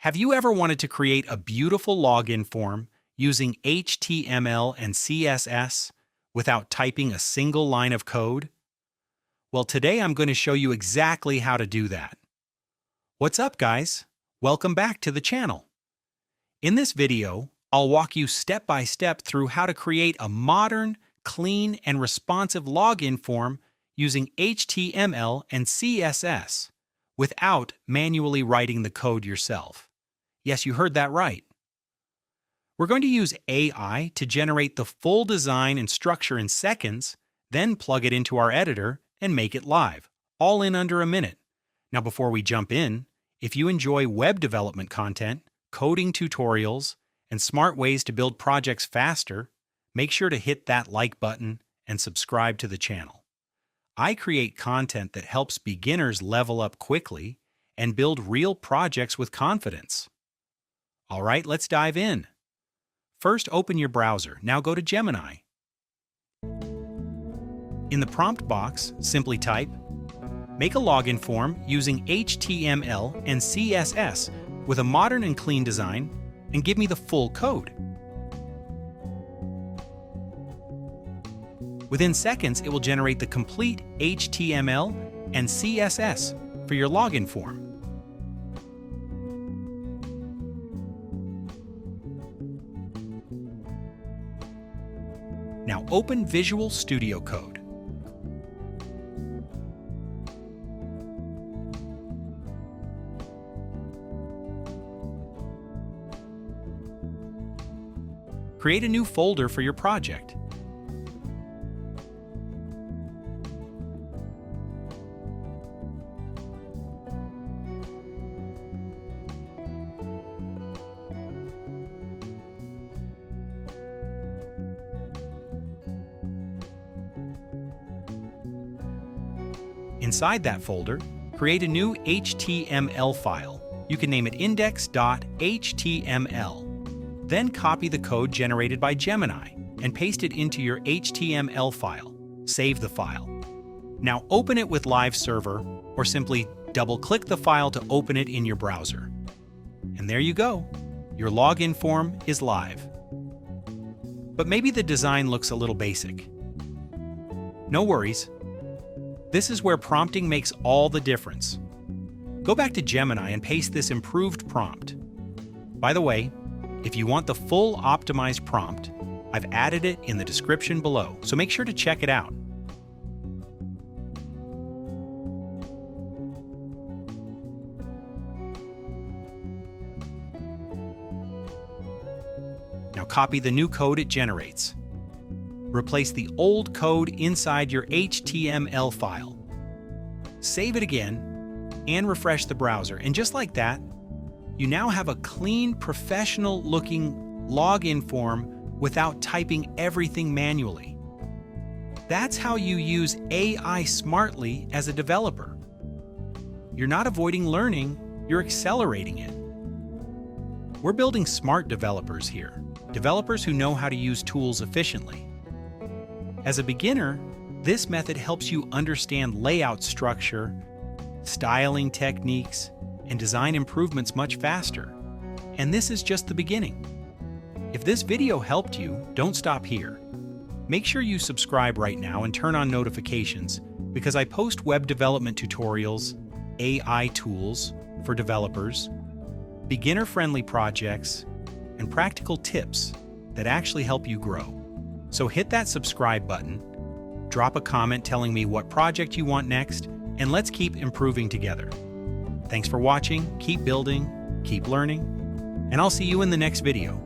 Have you ever wanted to create a beautiful login form using HTML and CSS without typing a single line of code? Well, today I'm going to show you exactly how to do that. What's up, guys? Welcome back to the channel. In this video, I'll walk you step by step through how to create a modern, clean, and responsive login form using HTML and CSS without manually writing the code yourself. Yes, you heard that right. We're going to use AI to generate the full design and structure in seconds, then plug it into our editor and make it live, all in under a minute. Now, before we jump in, if you enjoy web development content, coding tutorials, and smart ways to build projects faster, make sure to hit that like button and subscribe to the channel. I create content that helps beginners level up quickly and build real projects with confidence. All right, let's dive in. First, open your browser. Now go to Gemini. In the prompt box, simply type, "Make a login form using HTML and CSS with a modern and clean design, and give me the full code." Within seconds, it will generate the complete HTML and CSS for your login form. Now open Visual Studio Code. Create a new folder for your project. Inside that folder, create a new HTML file. You can name it index.html. Then copy the code generated by Gemini and paste it into your HTML file. Save the file. Now open it with Live Server, or simply double-click the file to open it in your browser. And there you go. Your login form is live. But maybe the design looks a little basic. No worries. This is where prompting makes all the difference. Go back to Gemini and paste this improved prompt. By the way, if you want the full optimized prompt, I've added it in the description below, so make sure to check it out. Now copy the new code it generates. Replace the old code inside your HTML file. Save it again and refresh the browser. And just like that, you now have a clean, professional-looking login form without typing everything manually. That's how you use AI smartly as a developer. You're not avoiding learning, you're accelerating it. We're building smart developers here, developers who know how to use tools efficiently. As a beginner, this method helps you understand layout structure, styling techniques, and design improvements much faster. And this is just the beginning. If this video helped you, don't stop here. Make sure you subscribe right now and turn on notifications, because I post web development tutorials, AI tools for developers, beginner-friendly projects, and practical tips that actually help you grow. So hit that subscribe button, drop a comment telling me what project you want next, and let's keep improving together. Thanks for watching, keep building, keep learning, and I'll see you in the next video.